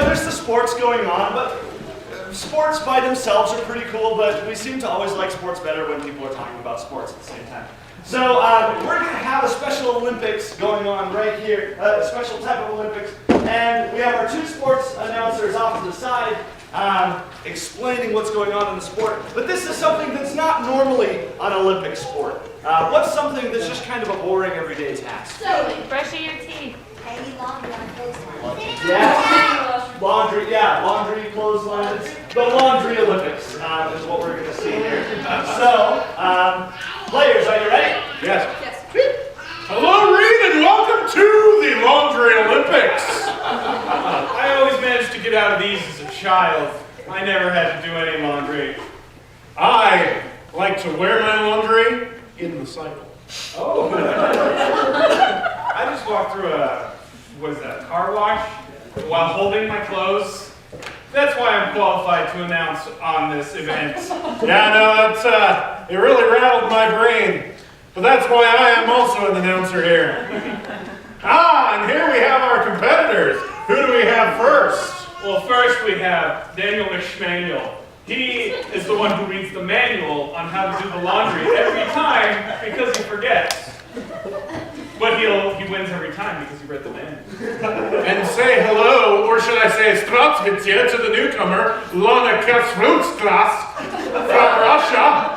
there's the sports going on, but sports by themselves are pretty cool, but we seem to always like sports better when people are talking about sports at the same time. So we're going to have a Special Olympics going on right here, a special type of Olympics, and we have our two sports announcers off to the side explaining what's going on in the sport. But this is something that's not normally an Olympic sport. What's something that's just kind of a boring everyday task? Sewing. Brushing your teeth. Hanging laundry on clothesline. Yeah, laundry, clothesline. It's the Laundry Olympics is what we're going to see here. So, players, are you ready? Yes. Yes. Hello, Reed, and welcome to the Laundry Olympics. I always managed to get out of these as a child. I never had to do any laundry. I like to wear my laundry in the cycle. Oh. I just walked through a car wash while holding my clothes. That's why I'm qualified to announce on this event. Yeah, no, it really rattled my brain. But that's why I am also an announcer here. And here we have our competitors. Who do we have first? Well, first we have Daniel McShmanuel. He is the one who reads the manual on how to do the laundry every time because he forgets. But he wins every time because he read the manual. And say hello, or should I say Strasvitsia, to the newcomer, Lana Katsrutskras from Russia.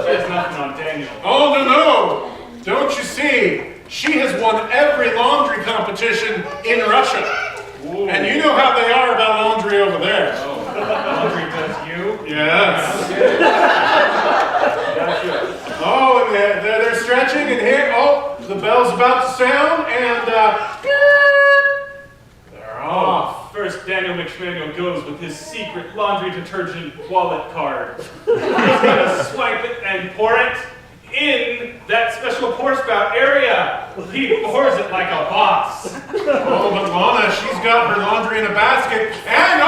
She has nothing on Daniel. Oh, no. Don't you see? She has won every laundry competition in Russia. Ooh. And you know how they are about laundry over there. Oh, laundry does you? Yes. Oh, and they're stretching, and here, the bell's about to sound, and they're off. First, Daniel McShmanuel goes with his secret laundry detergent wallet card. He's gonna swipe it and pour it in that special pour spout area. He pours it like a boss. Oh, but Lana, she's got her laundry in a basket, and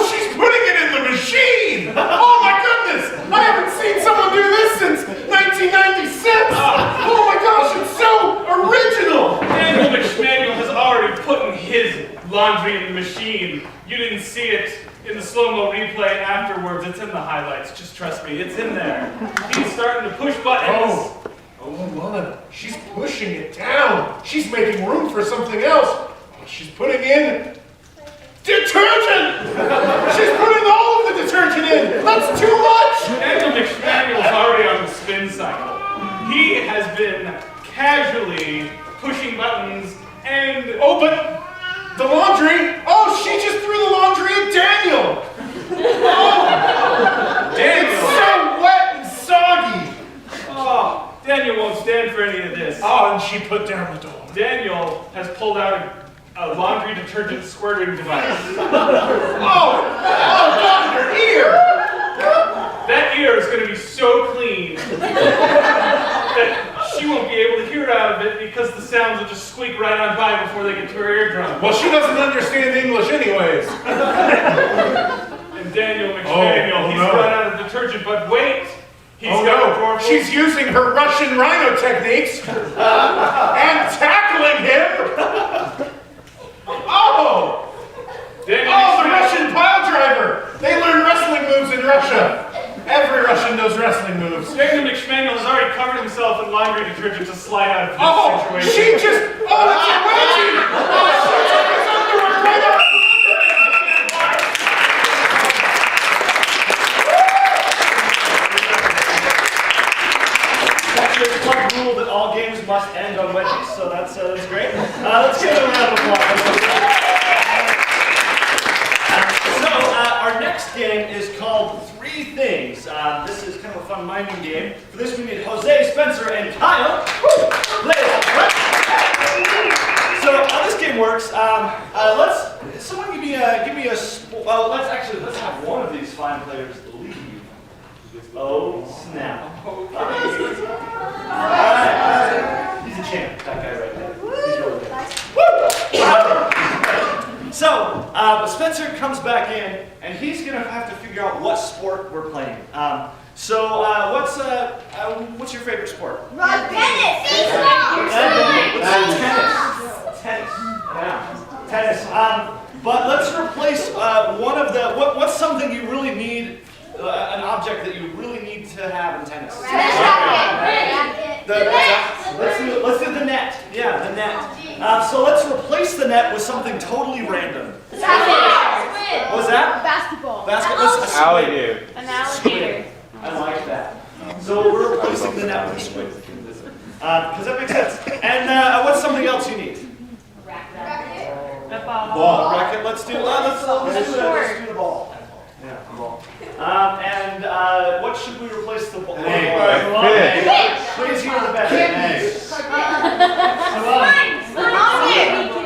she's putting it in the machine. Oh my goodness, I haven't seen someone do this since 1996. Oh my gosh, it's so original. Daniel McShmanuel has already put in his laundry in the machine. You didn't see it in the slow-mo replay afterwards. It's in the highlights. Just trust me, it's in there. He's starting to push buttons. Oh, Lana, she's pushing it down. She's making room for something else. She's putting in detergent! She's putting all of the detergent in! That's too much! Daniel McShmanuel's already on the spin cycle. He has been casually pushing buttons and... Oh, but the laundry! Oh, she just threw the laundry at Daniel! Oh! Daniel! It's so wet and soggy! Oh, Daniel won't stand for any of this. Oh, and she put down the door. Daniel has pulled out a laundry detergent squirting device. Down her ear! That ear is going to be so clean that she won't be able to hear out of it because the sounds will just squeak right on by before they get to her eardrum. Well, she doesn't understand English anyways. And Daniel McShmanuel, he's run out of detergent, but wait! He's got a drawer full. She's using her Russian rhino techniques and tackling him! The Russian pile driver! They learn wrestling moves in Russia. Every Russian knows wrestling moves. Daniel McShmanuel has already covered himself in laundry detergent to slide out of this situation. She just... that's a wedgie! She took his underwear right out. There's a club rule that all games must end on wedgies, so that's great. Let's give it a round of applause. Our next game is called Three Things. This is kind of a fun minding game. For this, we need Jose, Spencer, and Kyle. So how this game works? Someone give me a. Let's have one of these fine players leave. Oh snap! Okay. Alright. He's a champ. That guy right there. He's really good. So Spencer comes back in, and he's gonna have to figure out what sport we're playing. What's your favorite sport? Tennis. Baseball. Tennis. Yeah. Tennis. But let's replace one of the. What's something you really need? An object that you really need to have in tennis. Racket. Let's do the net. Yeah, the net. So let's replace the net with something totally random. What was that? Basketball. Basketball. Alligator. An alligator. I like that. So we're replacing the net with a squid. Because that makes sense. And what's something else you need? A ball. Ball. Racket. Let's do. Let's do the ball. Yeah, the ball. And what should we replace the ball? Crazy or the best?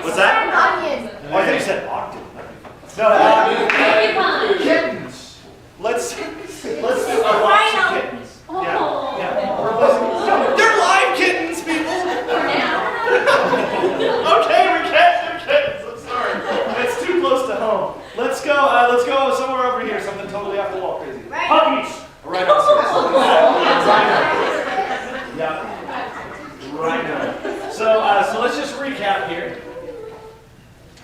What's that? Onion. Oh, I think you said octave. No. Kittens. Let's do a lots of kittens. Yeah. They're live kittens, people. Okay, we can't do kittens. I'm sorry. It's too close to home. Let's go somewhere over here. Something totally off the wall, crazy. Puppies. Rhinoceros. Yeah. Rhino. So let's just recap here.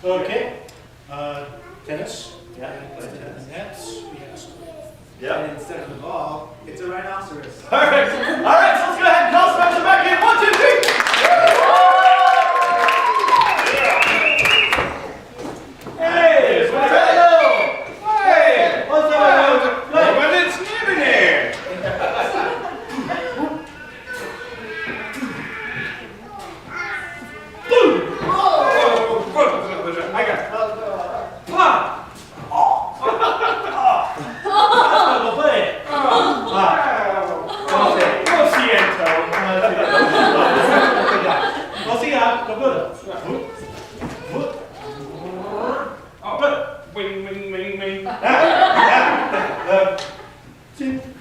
Okay. Tennis. Yeah. Nets. Yes. Yeah. And instead of the ball, it's a rhinoceros. Perfect. All right, so let's go ahead and call Spencer back in. 1, 2, 3. Hey, what's up? Hey, what's up? But it's living here. I got it. Pop. Go play. Lo siento. We'll see how. Go good. Oh, wing, wing, wing, wing. Steep.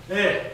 Hey.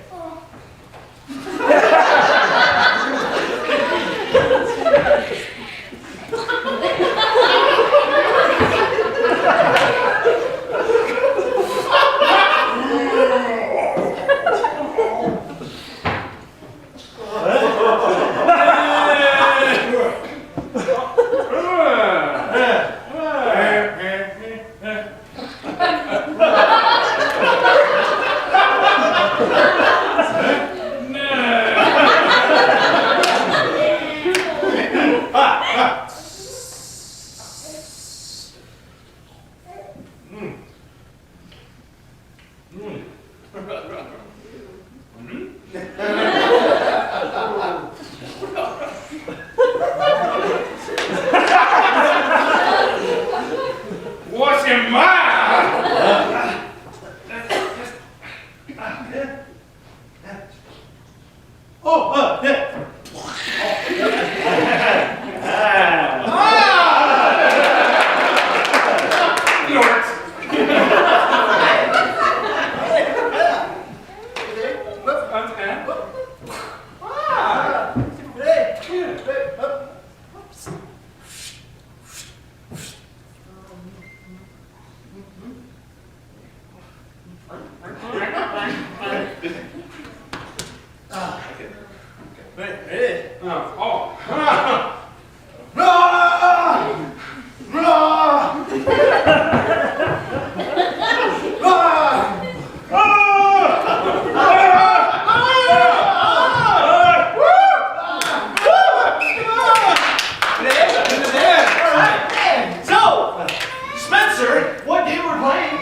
What's in mine?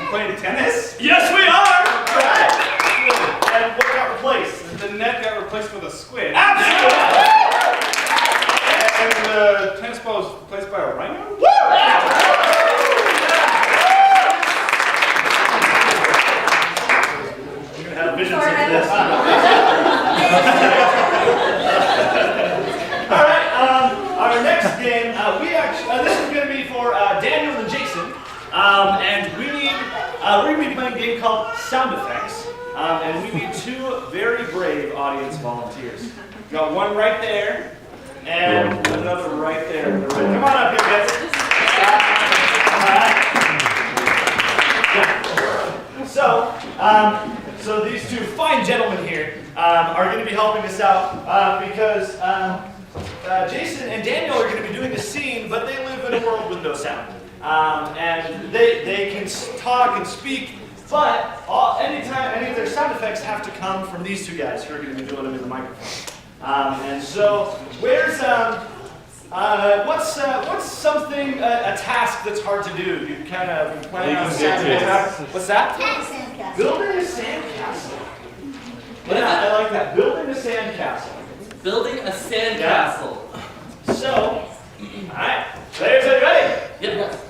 Playing tennis? Yes, we are! And what got replaced? The net got replaced with a squid. Absolutely! And the tennis ball was replaced by a rhino? Woo! We're going to have visions of this. Alright, our next game, this is going to be for Daniel and Jason. And we're going to be playing a game called Sound Effects. And we need 2 very brave audience volunteers. Got one right there, and another right there. Come on up here, guys. So these 2 fine gentlemen here, are going to be helping us out because Jason and Daniel are going to be doing a scene, but they live in a world with no sound. And they can talk and speak, but anytime any of their sound effects have to come from these two guys who are going to be doing them in the microphone. And so, what's something, a task that's hard to do? You kind of plan on what's that? Building a sandcastle. Yeah, I like that. Building a sandcastle. Building a sandcastle. Yeah. So, alright, players, are you ready? Yep.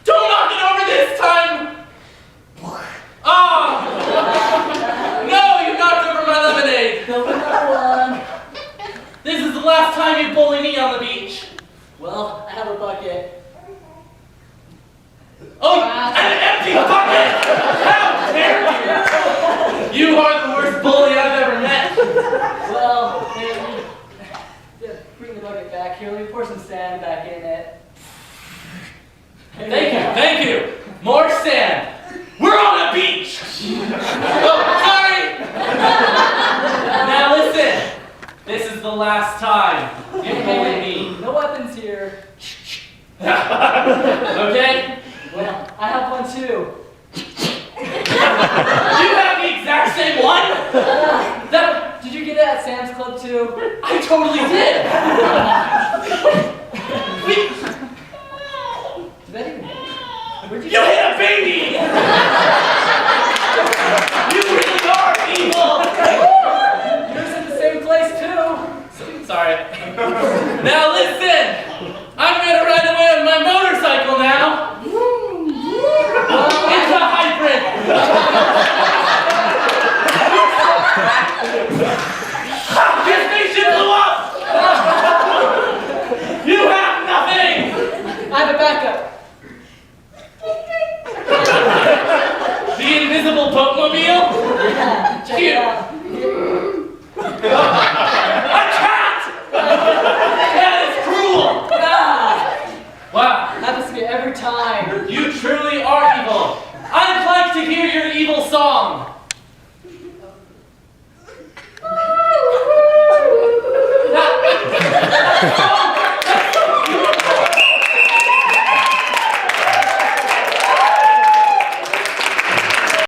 Don't knock it over this time! Ah! No, you knocked over my lemonade! Building that one. This is the last time you bully me on the beach. Well, I have a bucket. Oh, an empty bucket! How dare you! You are the worst bully I've ever met. Well, here, bring the bucket back here. Let me pour some sand back in it. Thank you. More sand. We're on a beach. Oh, sorry. Now listen. This is the last time you bully me. No weapons here. Okay? Well, I have one too. You have the exact same one? Did you get it at Sam's Club too? I totally did. Did that even? Where'd You hit a baby. You really are evil. Yours in the same place too. Sorry. Now listen. I'm gonna ride away on my motorcycle now. It's a hybrid. This station blew up. You have nothing. I have a backup. The invisible boatmobile. Yeah, check it Cute. out. A cat. That is cruel. Ah, Wow. happens to me every time. You truly are evil. I'd like to hear your evil song.